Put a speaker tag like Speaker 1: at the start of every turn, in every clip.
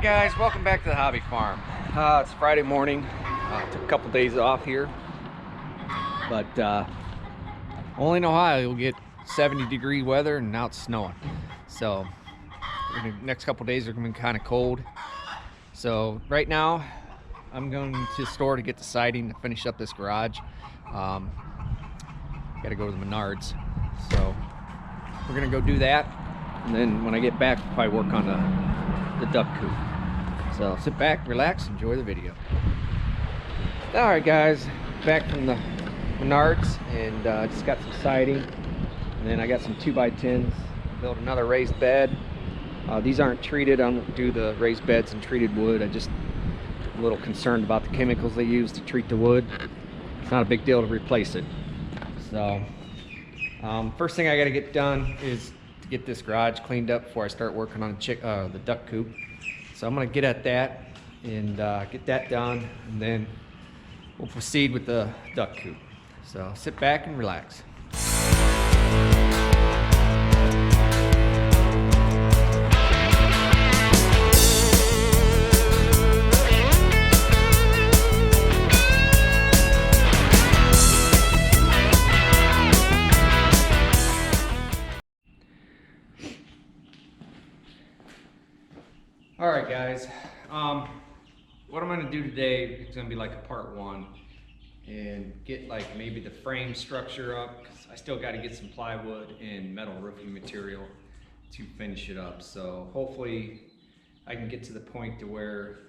Speaker 1: Alright guys, welcome back to the hobby farm. It's Friday morning. Took a couple days off here, but only in Ohio you'll get 70-degree weather, and now it's snowing. So next couple days are going to be kind of cold. So right now I'm going to the store to get the siding to finish up this garage. Got to go to the Menards, so we're going to go do that, and then when I get back I'll probably work on the duck coop. So sit back, relax, enjoy the video. Alright guys, back from the Menards, and just got some siding, and then I got some 2x10s. Built another raised bed. These aren't treated. I don't do the raised beds and treated wood. I'm a little concerned about the chemicals they use to treat the wood. It's not a big deal to replace it. So first thing I got to get done is to get this garage cleaned up before I start working on the duck coop. So I'm going to get at that and get that done, and then we'll proceed with the duck coop. So sit back and relax. Alright guys, what I'm going to do today is going to be like a part one, and get like maybe the frame structure up, because I still got to get some plywood and metal roofing material to finish it up. So hopefully I can get to the point to where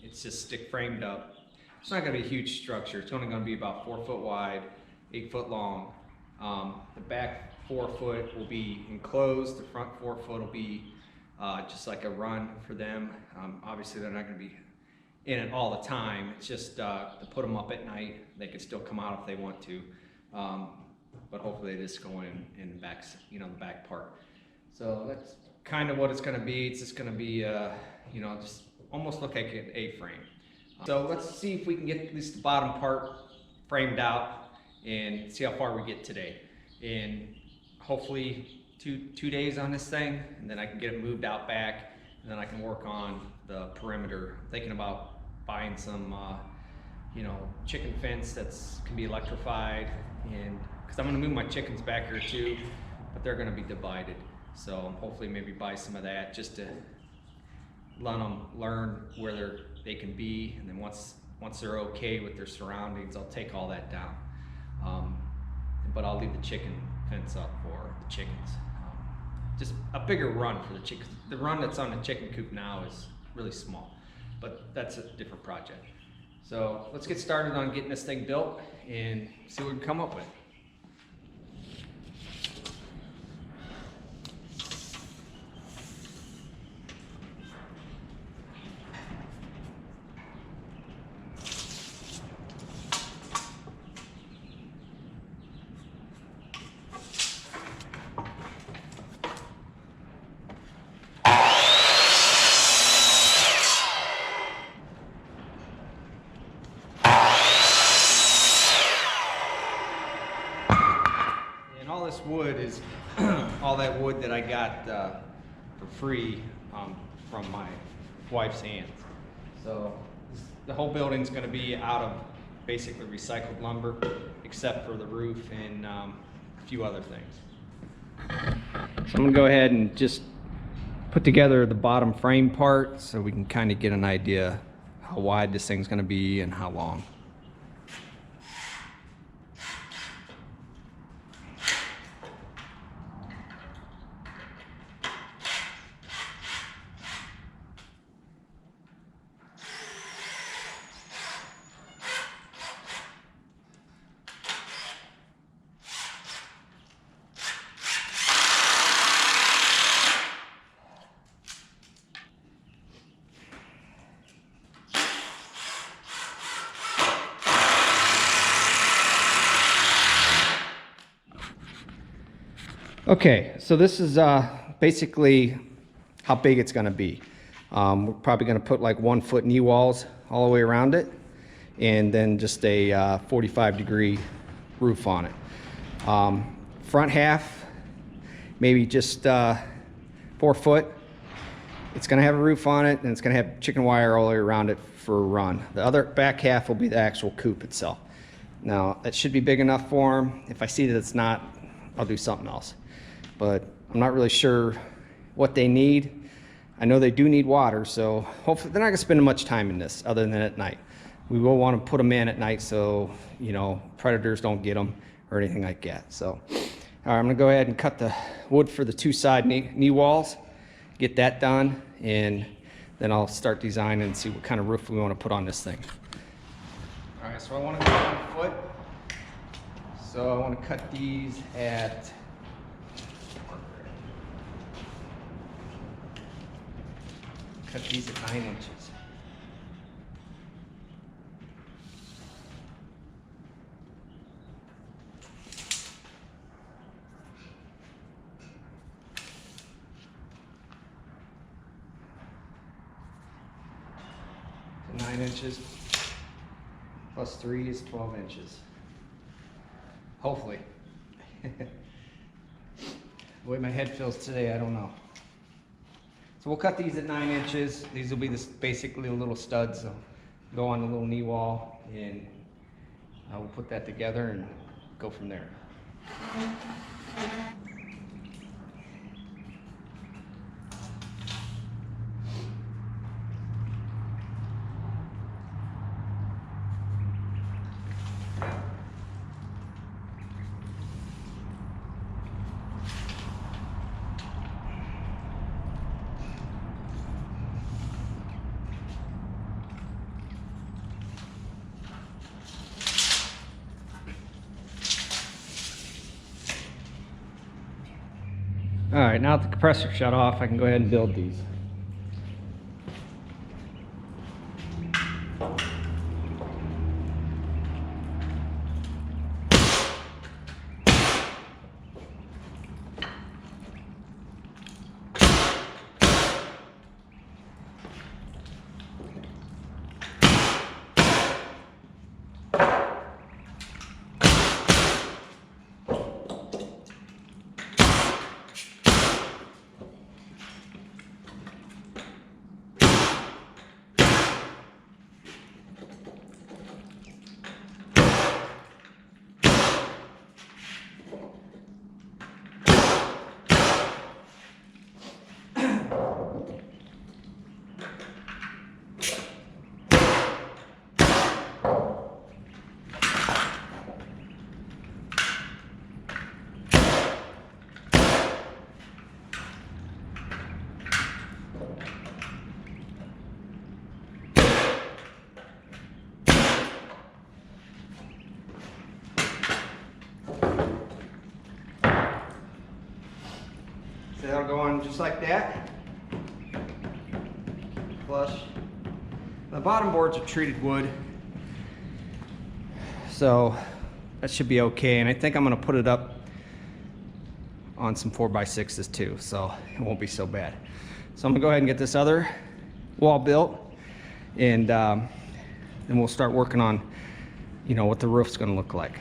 Speaker 1: it's just stick framed up. It's not going to be a huge structure. It's only going to be about 4 foot wide, 8 foot long. The back 4 foot will be enclosed. The front 4 foot will be just like a run for them. Obviously they're not going to be in it all the time. It's just to put them up at night. They can still come out if they want to, but hopefully they just go in the back, the back part. So that's kind of what it's going to be. It's just going to be, just almost look like an A-frame. So let's see if we can get at least the bottom part framed out and see how far we get today. And hopefully two days on this thing, and then I can get it moved out back, and then I can work on the perimeter. I'm thinking about buying some chicken fence that's can be electrified, and because I'm going to move my chickens back here too, but they're going to be divided, so hopefully maybe buy some of that just to let them learn where they can be, and then once they're okay with their surroundings, I'll take all that down, but I'll leave the chicken fence up for the chickens. Just a bigger run for the chickens. The run that's on the chicken coop now is really small, but that's a different project. So let's get started on getting this thing built and see what we can come up with. Wood is all that wood that I got for free from my wife's hands. So the whole building's going to be out of basically recycled lumber, except for the roof and a few other things. So I'm going to go ahead and just put together the bottom frame part so we can kind of get an idea how wide this thing's going to be and how long. Okay, so this is basically how big it's going to be. We're probably going to put like 1 foot knee walls all the way around it, and then just a 45-degree roof on it. Front half, maybe just 4 foot, It's gonna have a roof on it, and it's gonna have chicken wire all the way around it for a run. The other back half will be the actual coop itself. Now, that should be big enough for them. If I see that it's not, I'll do something else. But I'm not really sure what they need. I know they do need water, so hopefully they're not gonna spend much time in this other than at night. We will want to put them in at night so, you know, predators don't get them or anything like that. So, all right, I'm gonna go ahead and cut the wood for the two side knee walls, get that done, and then I'll start designing and see what kind of roof we want to put on this thing. All right, so I want to go 1 foot. So I want to cut these at cut these at 9 inches. So 9 inches plus 3 is 12 inches. Hopefully. The way my head feels today, I don't know. So we'll cut these at 9 inches. These will be basically little studs. So go on the little knee wall, and we'll put that together and go from there. All right, now that the compressor shut off, I can go ahead and build these. So that'll go on just like that. Flush. The bottom boards are treated wood, so that should be okay. And I think I'm gonna put it up on some 4x6s too, so it won't be so bad. So I'm gonna go ahead and get this other wall built, and then we'll start working on, you know, what the roof's gonna look like.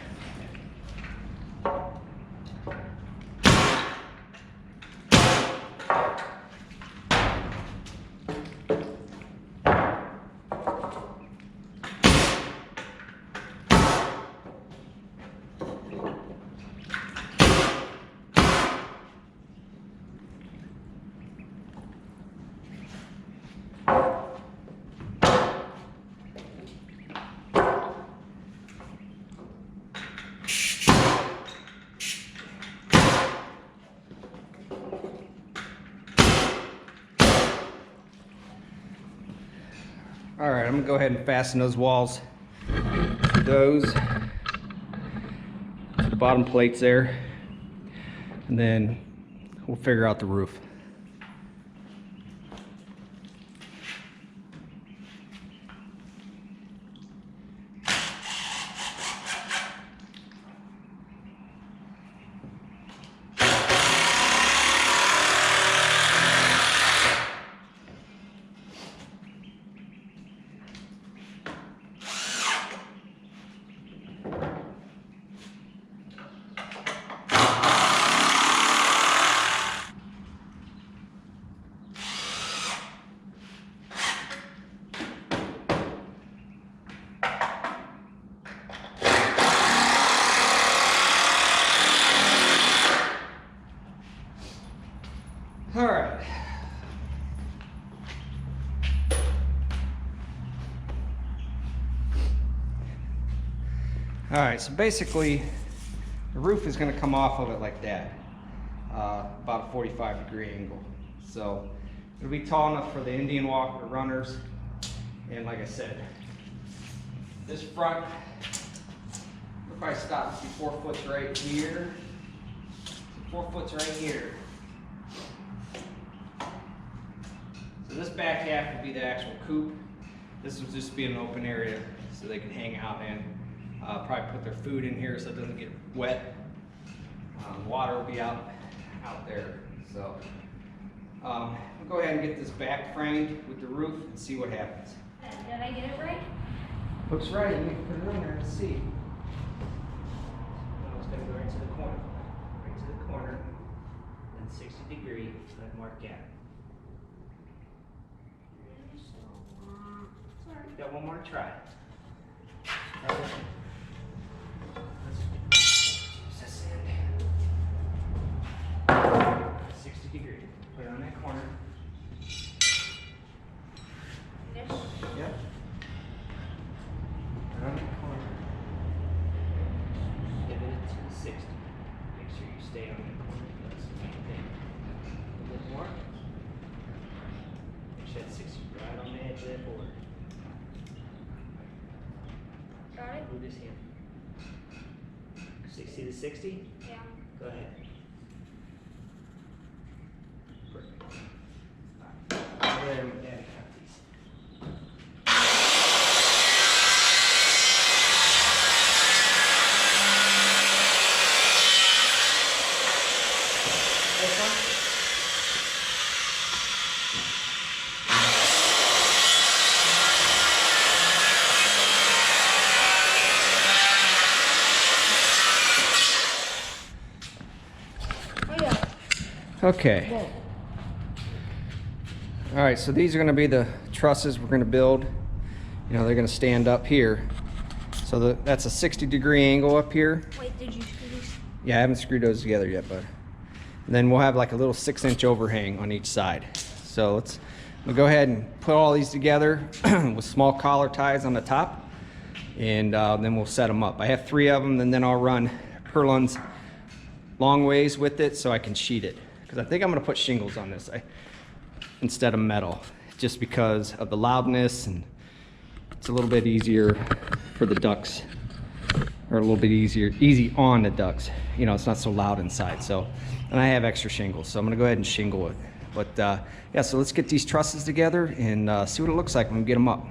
Speaker 1: All right, I'm gonna go ahead and fasten those walls, those to the bottom plates there, and then we'll figure out the roof. All right, so basically the roof is going to come off of it like that, about a 45-degree angle. So it'll be tall enough for the Indian walker runners. And like I said, this front will probably stop. See, 4 foot's right here. 4 foot's right here. So this back half will be the actual coop. This will just be an open area so they can hang out in. Probably put their food in here so it doesn't get wet. Water will be out there. So we'll go ahead and get this back framed with the roof and see what happens.
Speaker 2: Did I get it right?
Speaker 1: Looks right. Let me put it in there and see. It's going to go right to the corner. Right to the corner. And 60 degree. So that mark gap. Got one more try. Let's use this end. 60 degree. Put it on that corner.
Speaker 2: This?
Speaker 1: Yep. Put it on that corner. Pivot it to the 60. Make sure you stay on that corner. That's the main thing. A little more. Make sure that 60 right on the edge of that board.
Speaker 2: Got it?
Speaker 1: Move this hand. 60 to 60?
Speaker 2: Yeah.
Speaker 1: Go ahead. Perfect. Alright. Go ahead and daddy cut these. This one? Okay.
Speaker 2: Whoa.
Speaker 1: All right, so these are going to be the trusses we're going to build. You know, they're going to stand up here. So that's a 60-degree angle up here.
Speaker 2: Wait, did you screw these?
Speaker 1: Yeah, I haven't screwed those together yet, but and then we'll have like a little 6-inch overhang on each side. So we'll go ahead and put all these together with small collar ties on the top, and then we'll set them up. I have 3 of them, and then I'll run purlins long ways with it so I can sheet it. Because I think I'm going to put shingles on this instead of metal, just because of the loudness, and it's a little bit easier for the ducks, or a little bit easy on the ducks. You know, it's not so loud inside. So, and I have extra shingles, so I'm going to go ahead and shingle it. But yeah, so let's get these trusses together and see what it looks like when we get them up.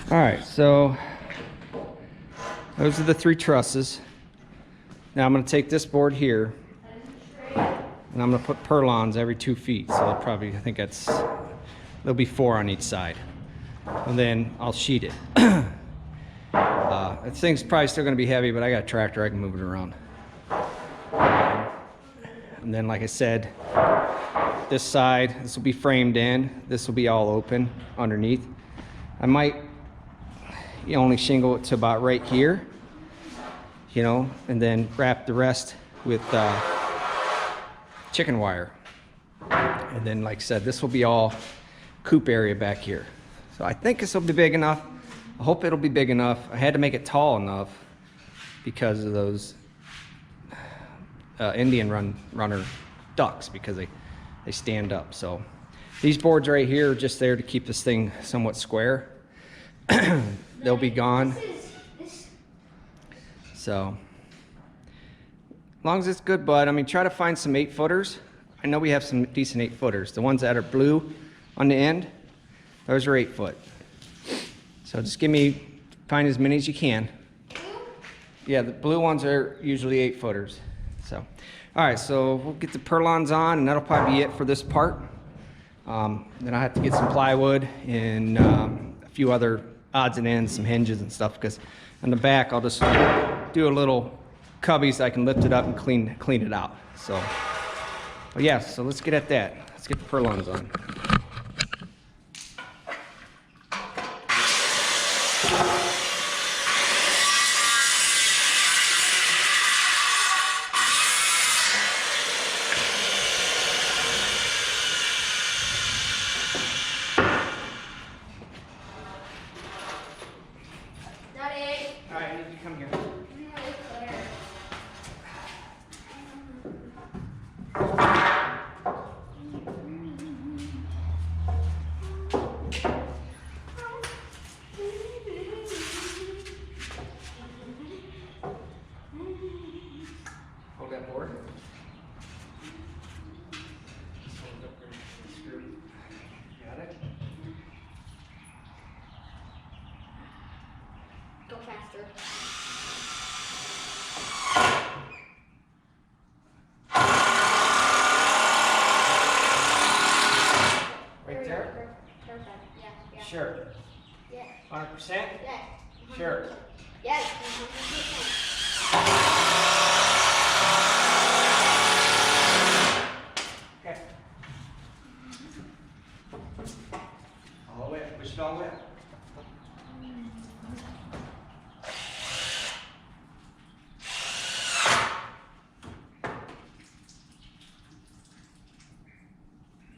Speaker 1: All right, so those are the 3 trusses. Now I'm going to take this board here, and I'm going to put purlins every 2 feet. So probably, I think there'll be 4 on each side, and then I'll sheet it. This thing's probably still going to be heavy, but I got a tractor, I can move it around. And then, like I said, this side, this will be framed in. This will be all open underneath. I might only shingle it to about right here, you know, and then wrap the rest with chicken wire. And then, like I said, this will be all coop area back here. So I think this will be big enough. I hope it'll be big enough. I had to make it tall enough because of those Indian runner ducks, because they stand up. So these boards right here are just there to keep this thing somewhat square. They'll be gone. So as long as it's good, bud. I mean, try to find some 8-footers. I know we have some decent 8-footers. The ones that are blue on the end, those are 8 foot. So just find as many as you can. Yeah, the blue ones are usually 8-footers. So, all right, so we'll get the purlins on, and that'll probably be it for this part. Then I have to get some plywood and a few other odds and ends, some hinges and stuff, because on the back I'll just do a little cubby so I can lift it up and clean it out. So, but yeah, so let's get at that. Let's get the purlins on.
Speaker 2: Go faster.
Speaker 1: Right there?
Speaker 2: Perfect. Yeah.
Speaker 1: Sure.
Speaker 2: Yeah.
Speaker 1: 100%?
Speaker 2: Yeah.
Speaker 1: Sure.
Speaker 2: Yes. 100%.
Speaker 1: Okay. All the way. Push it all the way.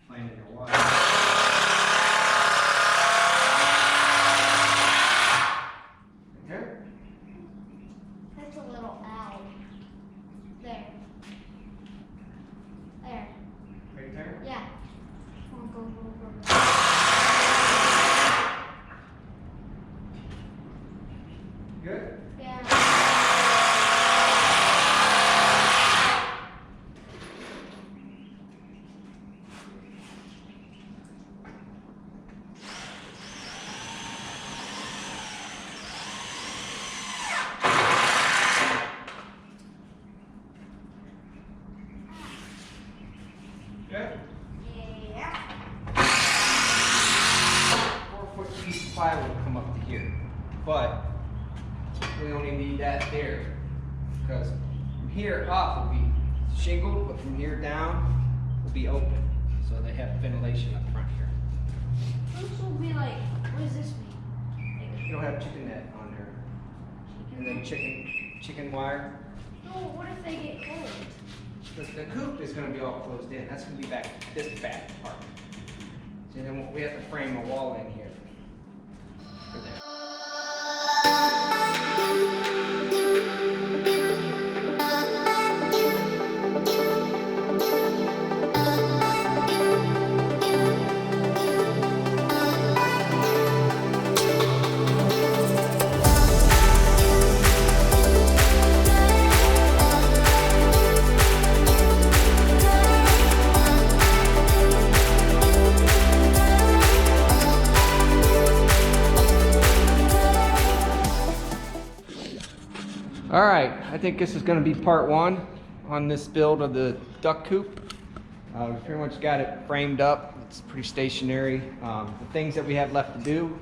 Speaker 1: Playing in your water. There?
Speaker 2: That's a little owl. There. There.
Speaker 1: Right there?
Speaker 2: Yeah. Go.
Speaker 1: Good?
Speaker 2: Yeah.
Speaker 1: Good?
Speaker 2: Yeah.
Speaker 1: 4-foot piece of plywood will come up to here, but we only need that there, because from here up will be shingled, but from here down will be open, so they have ventilation up front here.
Speaker 2: This will be like, what does this mean?
Speaker 1: You'll have chicken net on there, and then chicken wire.
Speaker 2: No, what if they get cold?
Speaker 1: The coop is going to be all closed in. That's going to be this back part. So then we have to frame a wall in here for that. All right, I think this is going to be part 1 on this build of the duck coop. We pretty much got it framed up. It's pretty stationary. The things that we have left to do,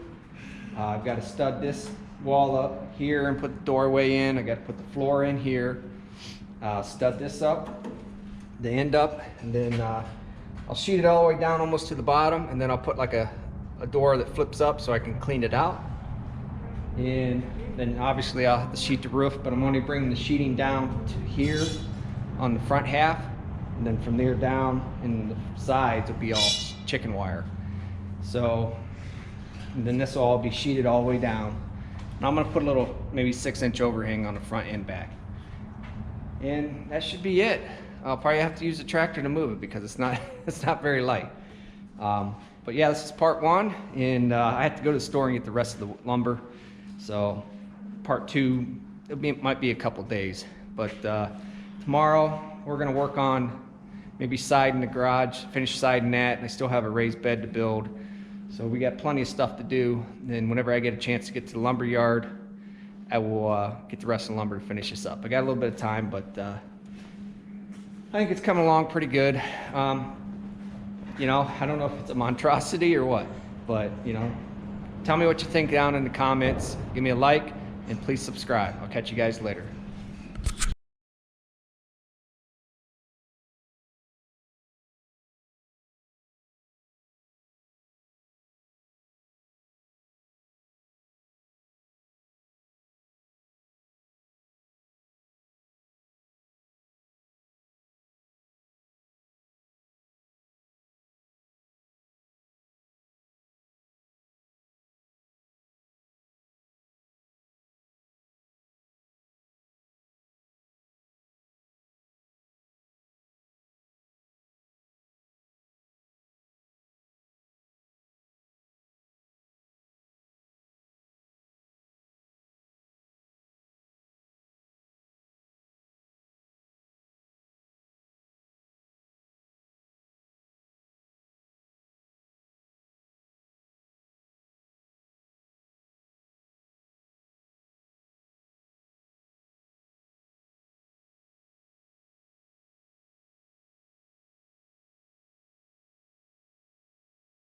Speaker 1: I've got to stud this wall up here and put the doorway in. I got to put the floor in here, stud this up, the end up, and then I'll sheet it all the way down almost to the bottom, and then I'll put like a a door that flips up so I can clean it out. And then obviously I'll have to sheet the roof, but I'm only bringing the sheeting down to here on the front half. And then from there down in the sides will be all chicken wire. So, and then this will all be sheeted all the way down. And I'm gonna put a little, maybe 6-inch overhang on the front and back. And that should be it. I'll probably have to use a tractor to move it because it's not, it's not very light. But yeah, this is part 1, and I have to go to the store and get the rest of the lumber. So part 2, might be a couple days. But tomorrow we're gonna work on maybe siding the garage, finish siding that, and I still have a raised bed to build. So we got plenty of stuff to do. And whenever I get a chance to get to the lumber yard, I will get the rest of the lumber to finish this up. I got a little bit of time, but I think it's coming along pretty good. You know, I don't know if it's a monstrosity or what, but you know, tell me what you think down in the comments. Give me a like and please subscribe. I'll catch you guys later.